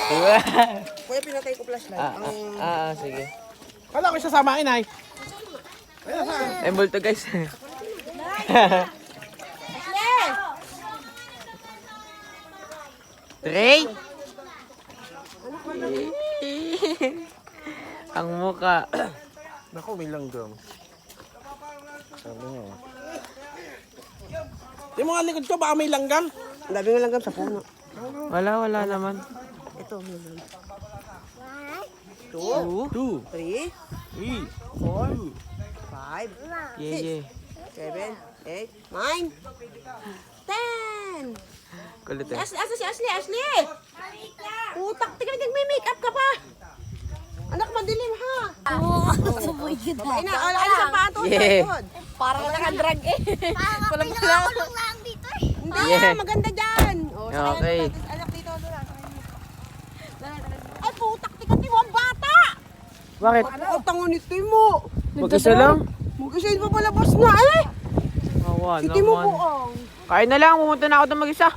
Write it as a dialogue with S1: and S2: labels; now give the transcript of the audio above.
S1: Kuya, pinatay ko flashlight.
S2: Sige.
S3: Kala ko sasamain ay.
S2: Ay, multo guys. Trey! Ang muka.
S3: Naku, may langgam. Sabi nga. Di mo nga likod ko, baka may langgam.
S1: Ang dami nga langgam sa puno.
S2: Wala naman.
S1: Ito, meron.
S2: 2.
S3: 2,
S1: 3,
S3: 3,
S1: 4, 5,
S2: Yeah.
S1: 7, 8, 9, 10.
S2: Kulit eh.
S1: Asa si Ashley? Ashley! Utak, tingnan nagme-make up ka pa. Anak, madilim ha. Babae na, alis ang pato.
S2: Yeah.
S4: Parang naka-drag eh.
S1: Parang pinakakulong lang dito eh. Hindi,
S2: Yeah.
S1: maganda dyan. O,
S2: Okay.
S1: Anak dito, doon. Ay, putak, tingnan mo ang bata.
S2: Bakit?
S1: Ang tango nito mo.
S2: Mag-isa lang?
S1: Mag-isa pa palabas na eh.
S2: Awa
S1: Siti mo
S2: naman.
S1: buong.
S2: Kain na lang, pumunta na ako doon mag-isa.